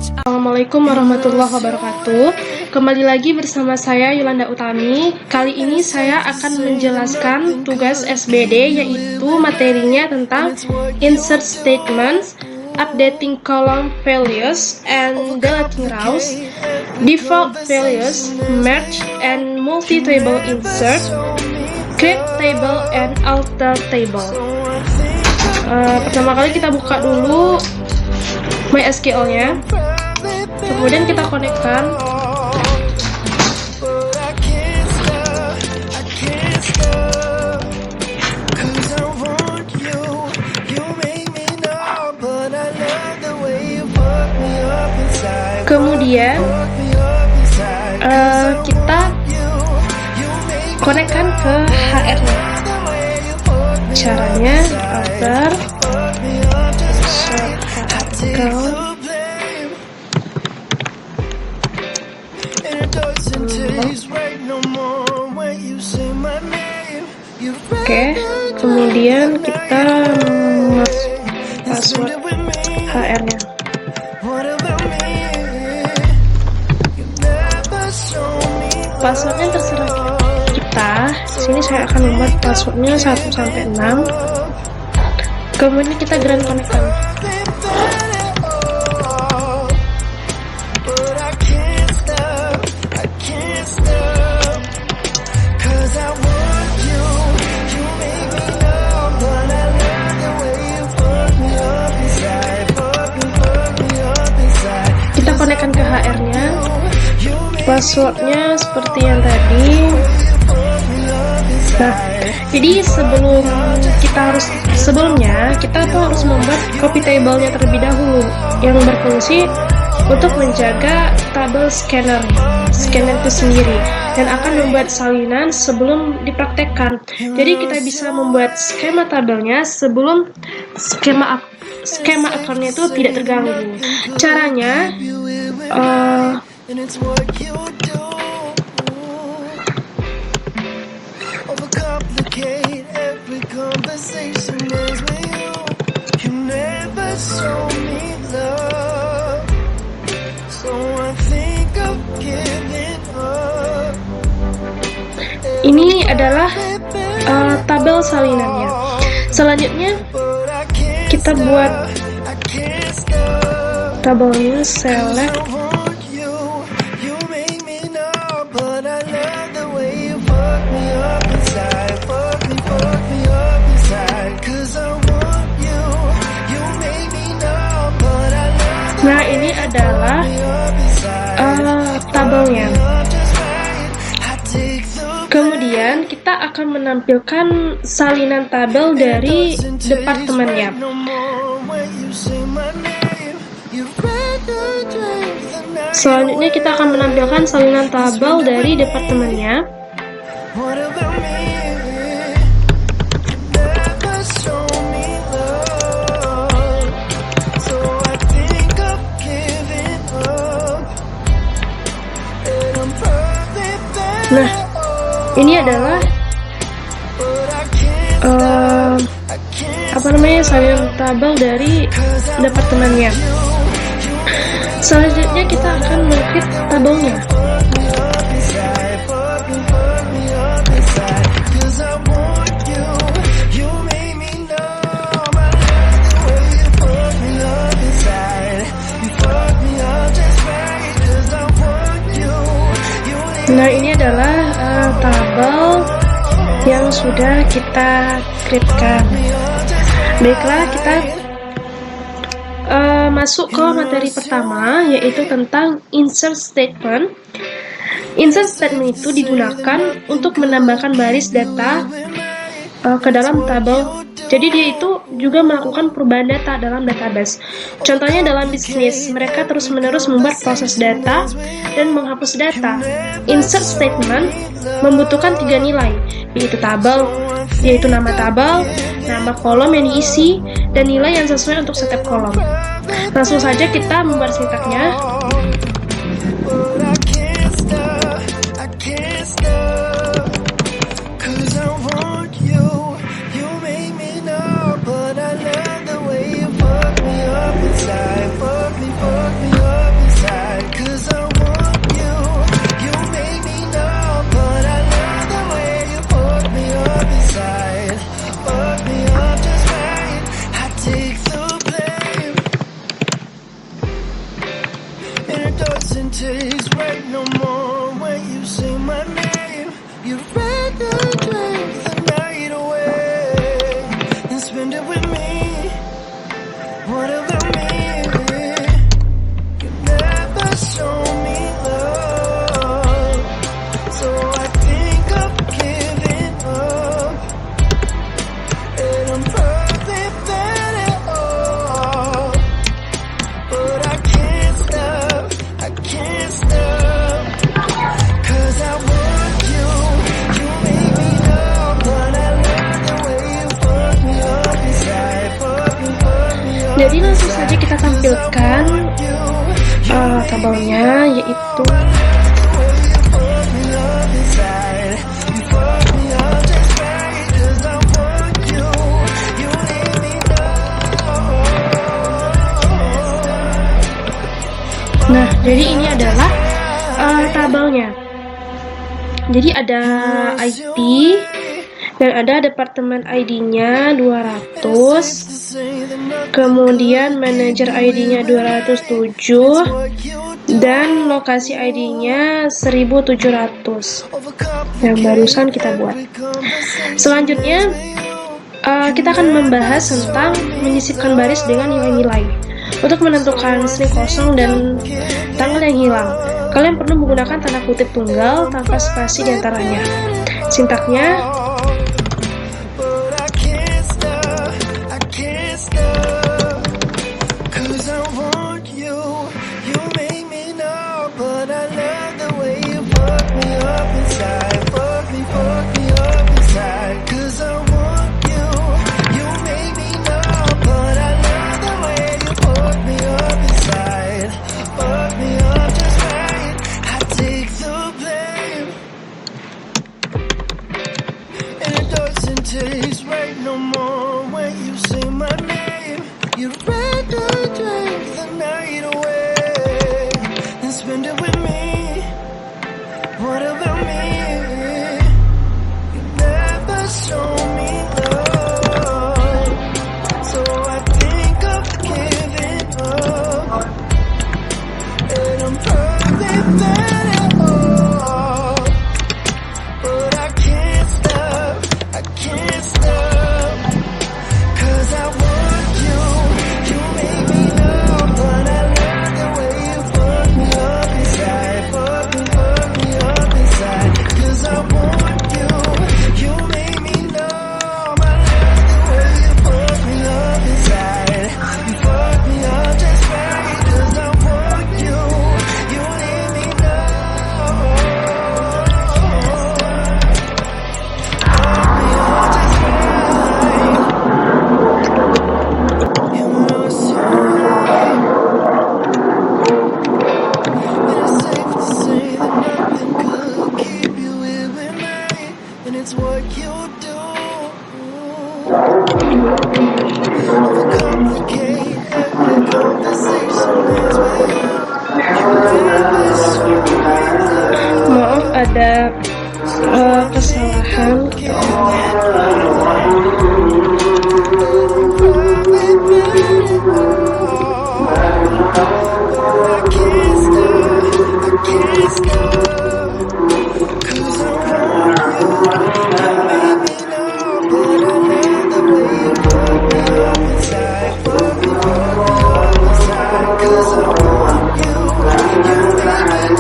Assalamualaikum warahmatullahi wabarakatuh. Kembali lagi bersama saya Yolanda Utami. Kali ini saya akan menjelaskan tugas SBD, yaitu materinya tentang insert statements, updating column values and deleting rows, default values, merge and multi-table insert, create table and alter table. Pertama kali kita buka dulu MySQL-nya, kemudian kita konekkan. Kemudian kita konekkan ke HR-nya. Caranya agar kemudian kita masuk password HR-nya. Passwordnya terserah kita. Sini saya akan membuat passwordnya 1 sampai 6. Kemudian kita grand connect-kan. Kita konekkan ke HR-nya. Passwordnya seperti yang tadi. Nah, jadi sebelumnya kita harus membuat copy table-nya terlebih dahulu, yang berfungsi untuk menjaga tabel scanner itu sendiri, dan akan membuat salinan sebelum dipraktekkan. Jadi kita bisa membuat skema tabelnya sebelum skema akunnya itu tidak terganggu. Caranya And it's what you do. Overcomplicate every conversation is with you. You never show me love, so I think of giving up. Ini adalah tabel salinannya. Selanjutnya kita buat tabelnya, select. Nah, ini adalah tabelnya. Kemudian kita akan menampilkan salinan tabel dari departemennya. Selanjutnya kita akan menampilkan salinan tabel dari departemennya. Nah, ini adalah salinan tabel dari departemennya. Selanjutnya kita akan mengcreate tabelnya. Nah, ini adalah tabel yang sudah kita create-kan. Baiklah, kita masuk ke materi pertama, yaitu tentang insert statement. Insert statement itu digunakan untuk menambahkan baris data ke dalam tabel. Jadi dia itu juga melakukan perubahan data dalam database. Contohnya dalam bisnis, mereka terus-menerus membuat proses data dan menghapus data. Insert statement membutuhkan 3 nilai, yaitu nama tabel, nama kolom yang diisi, dan nilai yang sesuai untuk setiap kolom. Langsung saja kita membuat sintaknya. You make me know, but I love the way you put Jadi langsung saja kita tampilkan tabelnya, yaitu nah, jadi ini adalah tabelnya. Jadi ada IP dan ada departemen ID-nya 200, kemudian manajer ID-nya 207, dan lokasi ID-nya 1700 yang barusan kita buat. Selanjutnya kita akan membahas tentang menyisipkan baris dengan nilai-nilai untuk menentukan string kosong dan tanggal yang hilang. Kalian perlu menggunakan tanda kutip tunggal tanpa spasi di antaranya. Sintaknya taste right no more when you say my name. You'd rather drink the night away than spend it with me. What about me? You never show me love, so I think of giving up, and I'm perfect at all, but I can't stop. I can't stop, 'cause I want you. You make me numb, but I love the way you fuck me up inside. Fuck me up inside, 'cause I want you. You make me numb, I love the way you fuck me up inside. You fuck me up just right, 'cause I want you. You make me numb. It's what you do. Overcomplicate every conversation is with you. maaf ada kesalahan. I can't stop. 'Cause I want you. You make me numb, but I love the way you fuck me up inside. Fuck me up inside. 'Cause I want you. You make me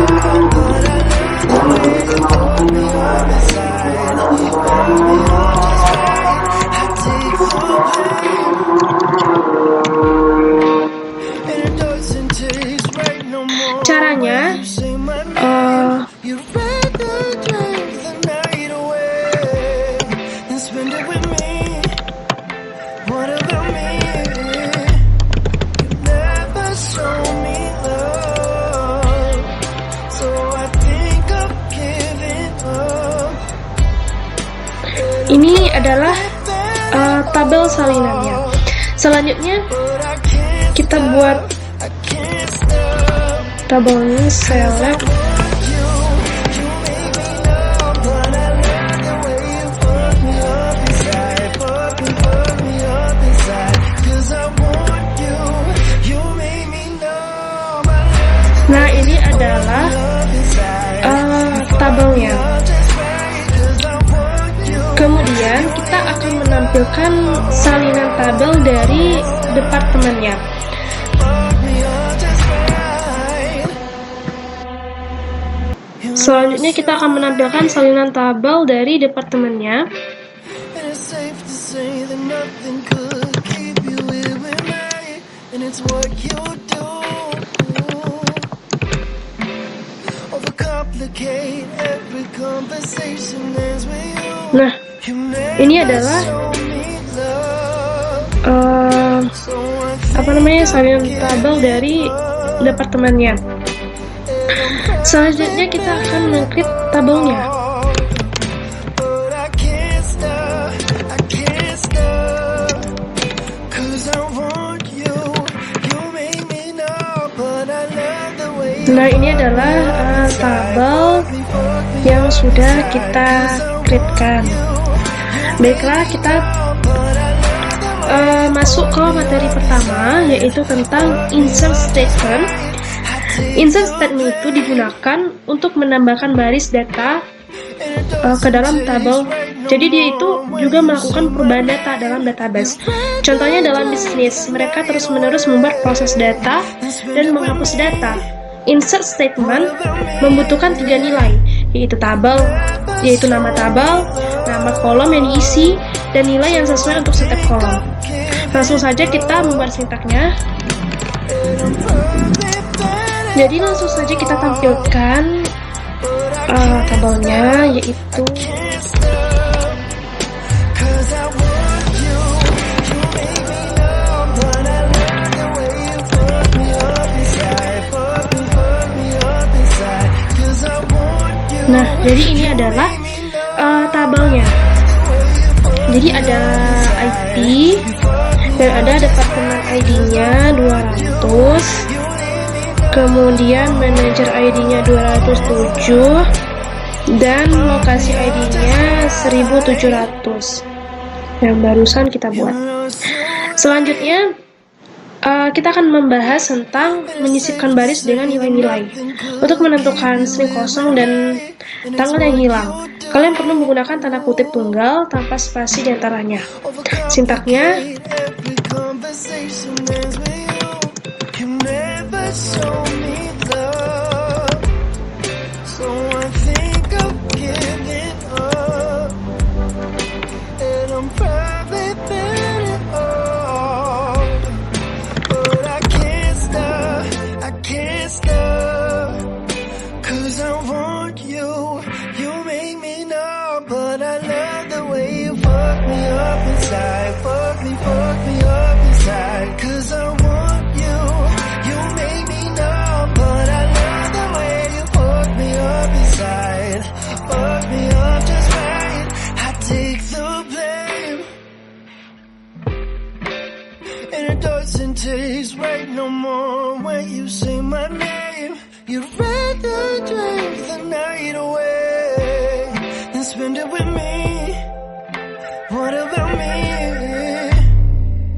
numb, but I love the way you fuck me up inside. You fuck me up just right. I take the pain, and it doesn't taste right no more. Caranya You say my name. You'd rather drink the night away than spend it with me. What about me? You never show me love, so I think of giving up. ini adalah tabel salinannya. Selanjutnya But I can't kita buat I can't stop. tabelnya select. You make me numb, but I love the way you fuck me up inside. Fuck me up inside. 'Cause I want you. You make me numb, I love Nah, ini adalah the inside. tabelnya. Just right, 'cause I want you. Kemudian kita akan menampilkan salinan tabel dari departemennya. Fuck me up just right. Selanjutnya kita akan menampilkan salinan tabel dari departemennya. And it's safe to say that nothing could keep you here with me. And it's what you do. Overcomplicate every conversation ends with you. Nah, You ini never adalah show me love, so I salinan tabel dari departemennya. Selanjutnya kita akan mengklik tabelnya. Nah, ini adalah tabel yang sudah kita create-kan. Baiklah, kita masuk ke materi pertama, yaitu tentang insert statement. Insert statement itu digunakan untuk menambahkan baris data ke dalam tabel. Jadi dia itu juga melakukan perubahan data dalam database. Contohnya dalam bisnis, mereka terus-menerus membuat proses data dan menghapus data. Insert statement membutuhkan 3 nilai, yaitu nama tabel, nama kolom yang diisi, dan nilai yang sesuai untuk setiap kolom. Langsung saja kita membuat sintaknya. Jadi langsung saja kita tampilkan tabelnya, yaitu nah, jadi ini adalah tabelnya. Jadi ada IT dan ada departemen ID-nya 200, kemudian manajer ID-nya 207, dan lokasi ID-nya 1700 yang barusan kita buat. Selanjutnya kita akan membahas tentang menyisipkan baris dengan nilai-nilai. Untuk menentukan string kosong dan tanggal yang hilang, kalian perlu menggunakan tanda kutip tunggal tanpa spasi di antaranya. Sintaknya, taste right no more when you say my name. You'd rather drink the night away than spend it with me. What about me?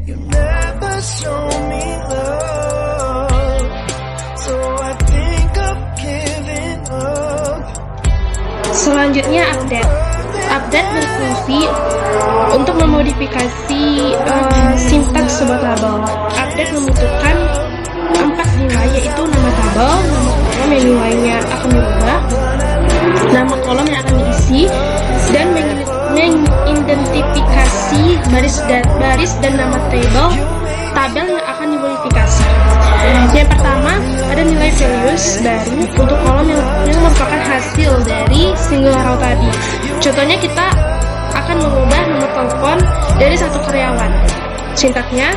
You never show me love, so I think of giving up. selanjutnya update berfungsi untuk memodifikasi sintaks sebuah tabel. Update membutuhkan 4 nilai, yaitu nama tabel, nama kolom yang nilainya akan berubah, nama kolom yang akan diisi, dan mengidentifikasi baris dan nama tabel yang akan dimodifikasi. Yang pertama, ada nilai values baru untuk kolom yang merupakan hasil dari single row tadi. Contohnya, kita akan mengubah nomor telepon dari satu karyawan. Sintaknya,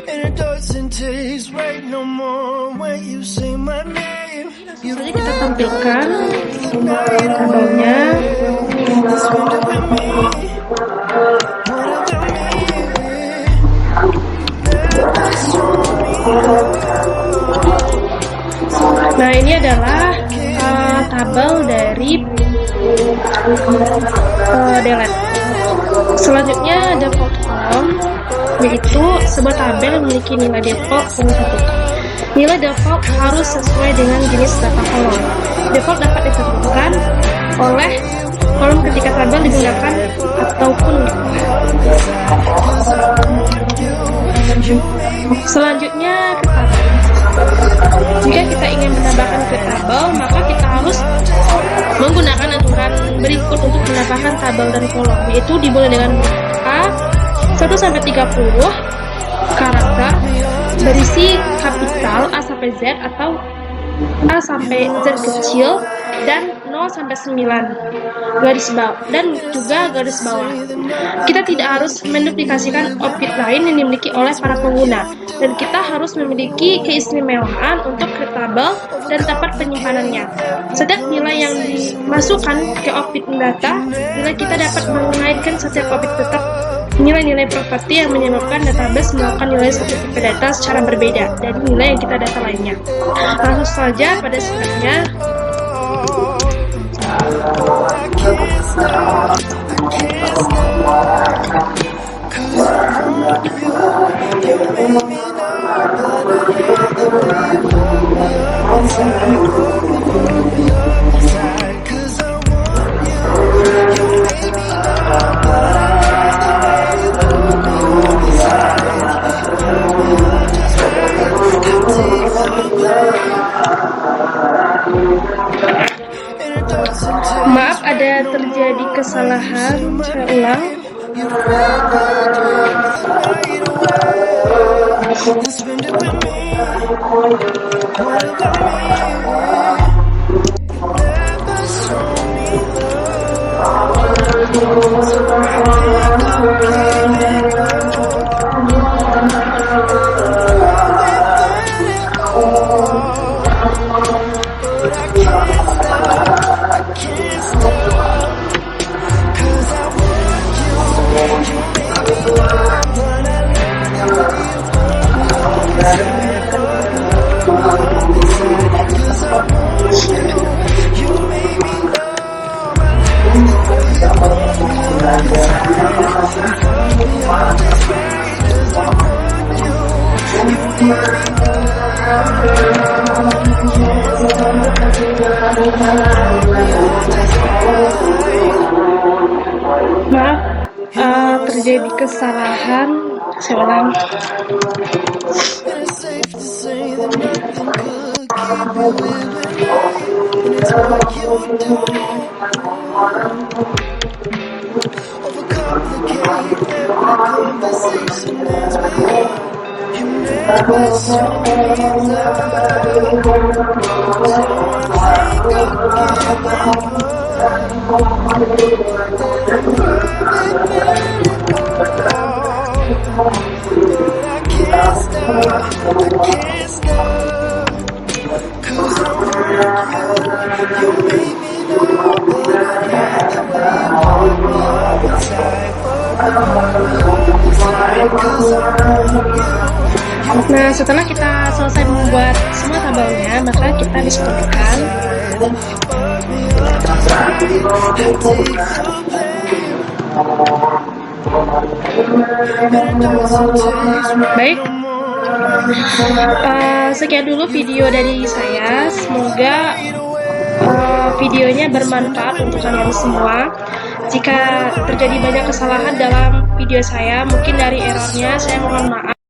And it doesn't taste right no more when you say my name. langsung saja kita tampilkan tabelnya. Nah, ini adalah tabel dari delete. Selanjutnya default column, yaitu sebuah tabel yang memiliki nilai default yang ditentukan. Nilai default harus sesuai dengan jenis data kolom. Default dapat ditentukan oleh kolom ketika tabel digunakan ataupun selanjutnya ke tabel. Jika kita ingin menambahkan ke tabel, maka kita harus menggunakan aturan berikut untuk menambahkan tabel dan kolom, yaitu dimulai dengan A1-30 karakter berisi kapital A sampai Z atau A sampai Z kecil dan 0-9 garis bawah dan juga garis bawah. Kita tidak harus menduplikasikan objek lain yang dimiliki oleh para pengguna, dan kita harus memiliki keistimewaan untuk tabel dan tempat penyimpanannya. Setiap nilai yang dimasukkan ke objek data, nilai kita dapat mengaitkan setiap objek tetap nilai-nilai properti yang menyebabkan database melakukan nilai satu tipe data secara berbeda dari nilai yang kita data lainnya. Langsung saja pada stepnya. Maaf, ada terjadi kesalahan. Saya ulang. Maaf, terjadi kesalahan. Saya ulang. Nah, setelah kita selesai membuat semua tabelnya, maka kita disebutkan baik. Sekian dulu video dari saya. Semoga videonya bermanfaat untuk kalian semua. Jika terjadi banyak kesalahan dalam video saya, mungkin dari errornya, saya mohon maaf.